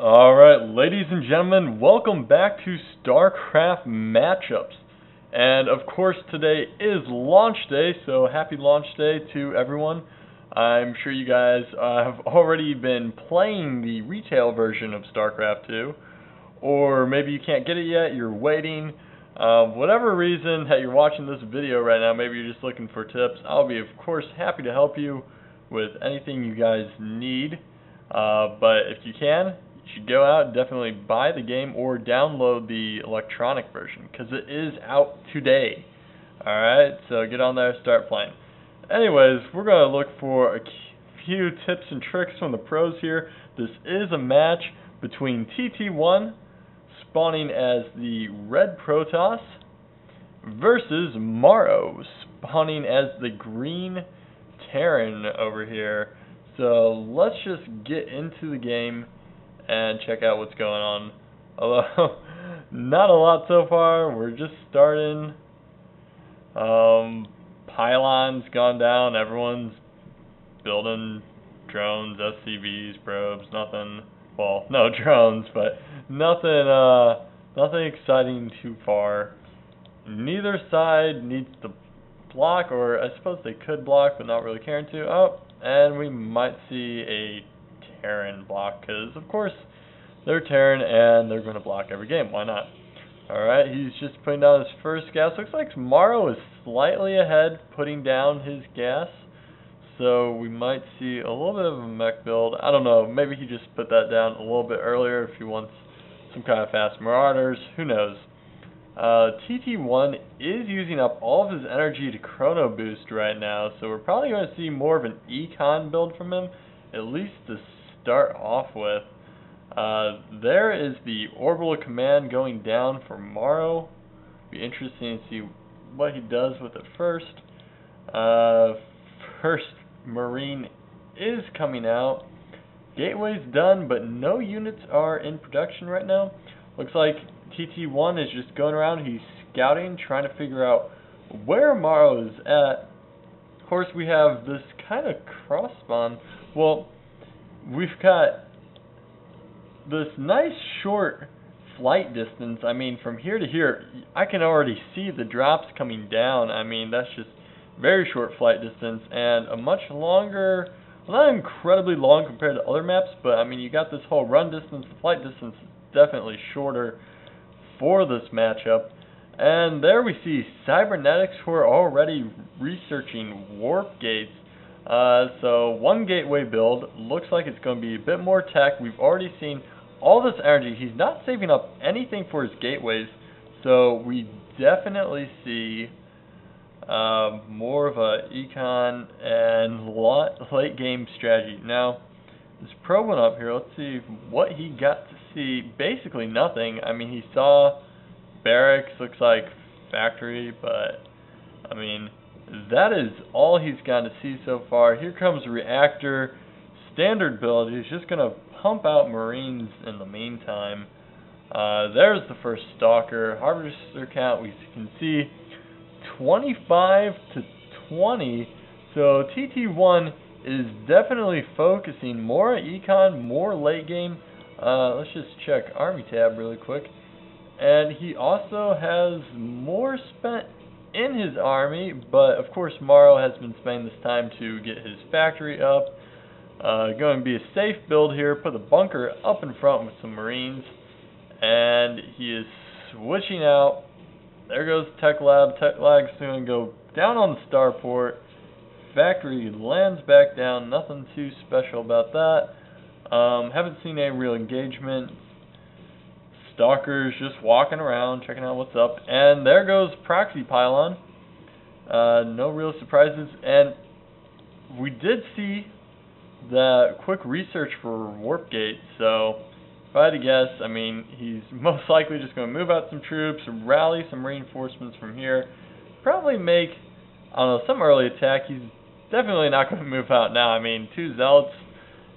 Alright, ladies and gentlemen, welcome back to Starcraft matchups. And of course, today is launch day, so happy launch day to everyone. I'm sure you guys have already been playing the retail version of Starcraft 2, or maybe you can't get it yet, you're waiting. Whatever reason that you're watching this video right now, maybe you're just looking for tips, I'll be, of course, happy to help you with anything you guys need. But if you can, you should go out and definitely buy the game or download the electronic version, because it is out today. Alright, so get on there, start playing. Anyways, we're going to look for a few tips and tricks from the pros here. This is a match between TT1, spawning as the Red Protoss, versus Morrow, spawning as the Green Terran over here. So let's just get into the game and check out what's going on. Although, not a lot so far, we're just starting. Pylons gone down, everyone's building drones, SCVs, probes, nothing, well, no drones, but nothing exciting too far. Neither side needs to block, or I suppose they could block, but not really caring to. Oh, and we might see a Terran block, because of course they're Terran and they're going to block every game. Why not? Alright, he's just putting down his first gas. Looks like Morrow is slightly ahead, putting down his gas. So we might see a little bit of a mech build. I don't know, maybe he just put that down a little bit earlier if he wants some kind of fast marauders. Who knows? TT1 is using up all of his energy to chrono boost right now, so we're probably going to see more of an econ build from him, at least to start off with. There is the orbital command going down for Morrow. Be interesting to see what he does with it first. First Marine is coming out. Gateway's done, but no units are in production right now. Looks like TT1 is just going around, he's scouting, trying to figure out where Morrow is at. Of course, we have this kind of cross spawn. Well, we've got this nice short flight distance. I mean, from here to here, I can already see the drops coming down. I mean, that's just very short flight distance, and a much longer, well, not incredibly long compared to other maps, but I mean, you got this whole run distance. The flight distance is definitely shorter for this matchup. And there we see cybernetics who are already researching warp gates. So one gateway build looks like it's going to be a bit more tech. We've already seen all this energy. He's not saving up anything for his gateways, so we definitely see more of a econ and late game strategy. Now, this pro went up here. Let's see what he got to see. Basically nothing. I mean, he saw barracks, looks like factory, but I mean, that is all he's gotten to see so far. Here comes reactor, standard build. He's just going to pump out Marines in the meantime. There's the first Stalker. Harvester count, we can see 25 to 20. So TT1 is definitely focusing more at econ, more late game. Let's just check Army tab really quick. And he also has more spent in his army, but of course Morrow has been spending this time to get his factory up. Going to be a safe build here, put the bunker up in front with some Marines, and he is switching out. There goes Tech Lab. Tech Lab's going to go down on the starport. Factory lands back down, nothing too special about that. Haven't seen any real engagement. Stalkers just walking around, checking out what's up. And there goes Proxy Pylon. No real surprises. And we did see that quick research for Warp Gate. So, if I had to guess, I mean, he's most likely just going to move out some troops, rally some reinforcements from here. Probably make, I don't know, some early attack. He's definitely not going to move out now. I mean, 2 Zealots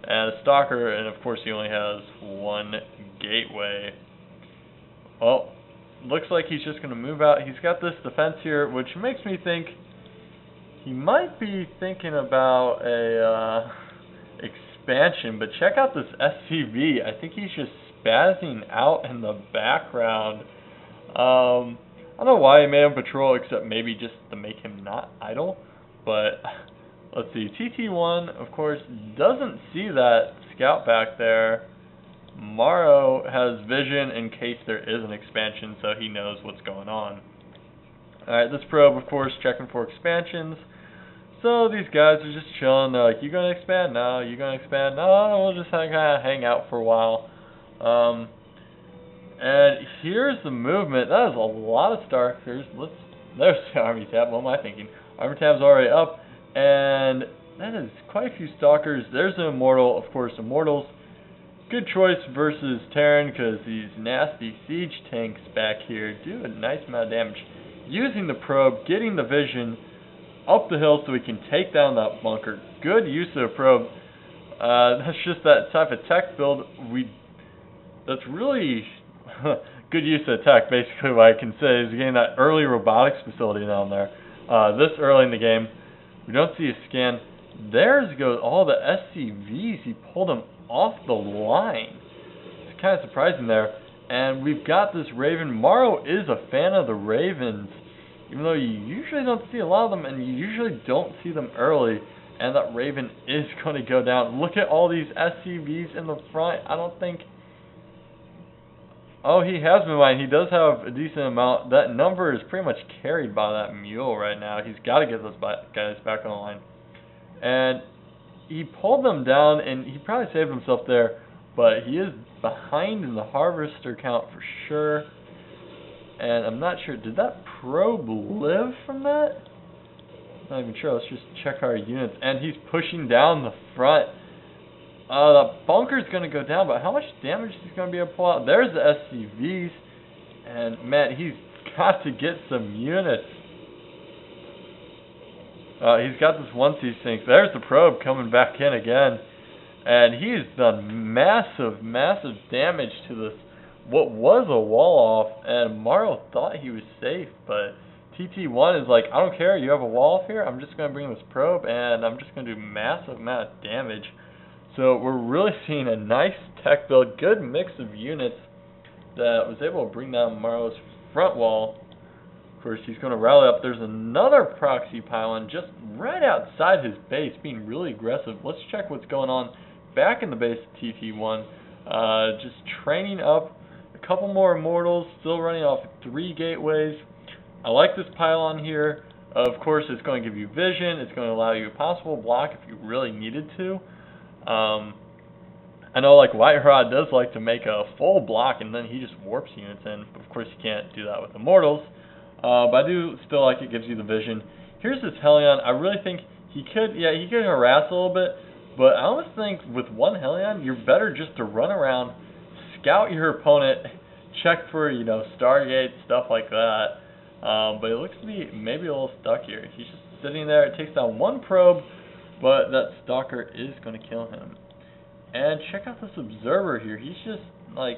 and a Stalker, and of course he only has 1 Gateway. Well, looks like he's just going to move out. He's got this defense here, which makes me think he might be thinking about a expansion, but check out this SCV. I think he's just spazzing out in the background. I don't know why he made him patrol, except maybe just to make him not idle. But let's see, TT1, of course, doesn't see that scout back there. Morrow has vision in case there is an expansion, so he knows what's going on. Alright, this probe, of course, checking for expansions. So these guys are just chilling. They're like, you gonna expand? No. You gonna expand? No, we'll just kind of hang out for a while. And here's the movement. That is a lot of Starkers. There's the Army tab. What am I thinking? Army tab's already up. And that is quite a few Stalkers. There's an Immortal. Of course, Immortals. Good choice versus Terran, because these nasty siege tanks back here do a nice amount of damage. Using the probe, getting the vision up the hill so we can take down that bunker. Good use of the probe. That's just that type of tech build. That's really good use of tech. Basically, what I can say is getting that early robotics facility down there. This early in the game, we don't see a scan. There's goes all the SCVs. He pulled them off the line. It's kind of surprising there. And we've got this Raven. Morrow is a fan of the Ravens, even though you usually don't see a lot of them, and you usually don't see them early. And that Raven is going to go down. Look at all these SCVs in the front. I don't think... Oh, he has been mine. He does have a decent amount. That number is pretty much carried by that mule right now. He's got to get those guys back on the line. And he pulled them down, and he probably saved himself there. But he is behind in the harvester count for sure. And I'm not sure, did that probe live from that? Not even sure. Let's just check our units. And he's pushing down the front. The bunker's going to go down, but how much damage is he going to be able to pull out? There's the SCVs. And man, he's got to get some units. He's got this one siege tank. There's the probe coming back in again. And he's done massive, massive damage to this, what was a wall off. And Morrow thought he was safe, but TT1 is like, I don't care, you have a wall off here, I'm just going to bring this probe, and I'm just going to do massive amount of damage. So we're really seeing a nice tech build, good mix of units that was able to bring down Morrow's front wall. Of course, he's going to rally up. There's another proxy pylon just right outside his base, being really aggressive. Let's check what's going on back in the base of TT1. Just training up a couple more Immortals, still running off 3 gateways. I like this pylon here. Of course, it's going to give you vision. It's going to allow you a possible block if you really needed to. I know like Whiterod does like to make a full block and then he just warps units in. Of course, you can't do that with Immortals. But I do still like it gives you the vision. Here's this Hellion. I really think he could harass a little bit. But I almost think with one Hellion, you're better just to run around, scout your opponent, check for, Stargate, stuff like that. But it looks to be maybe a little stuck here. He's just sitting there. It takes down one probe, but that Stalker is going to kill him. And check out this Observer here. He's just, like,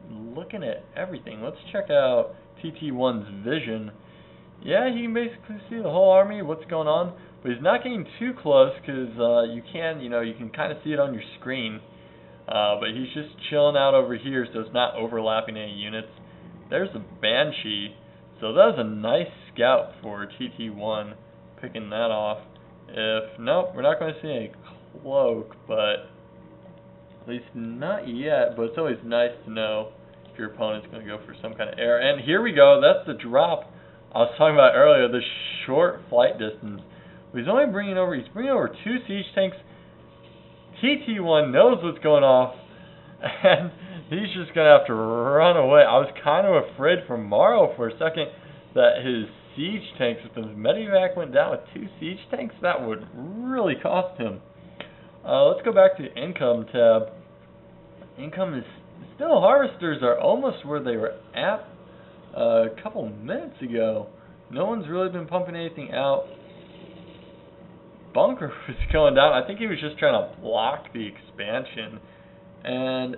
looking at everything. Let's check out TT1's vision. Yeah, he can basically see the whole army, what's going on. But he's not getting too close because you can kind of see it on your screen. But he's just chilling out over here, so it's not overlapping any units. There's a Banshee. So that was a nice scout for TT1, picking that off. Nope, we're not going to see any cloak, but at least not yet. But it's always nice to know if your opponent's going to go for some kind of air. And here we go. That's the drop I was talking about earlier. The short flight distance. He's bringing over 2 siege tanks. TT1 knows what's going off, and he's just going to have to run away. I was kind of afraid for Morrow for a second that his siege tanks, if the Medivac went down with 2 siege tanks, that would really cost him. Let's go back to the income tab. Income is still, harvesters are almost where they were at a couple minutes ago. No one's really been pumping anything out. Bunker was going down. I think he was just trying to block the expansion. And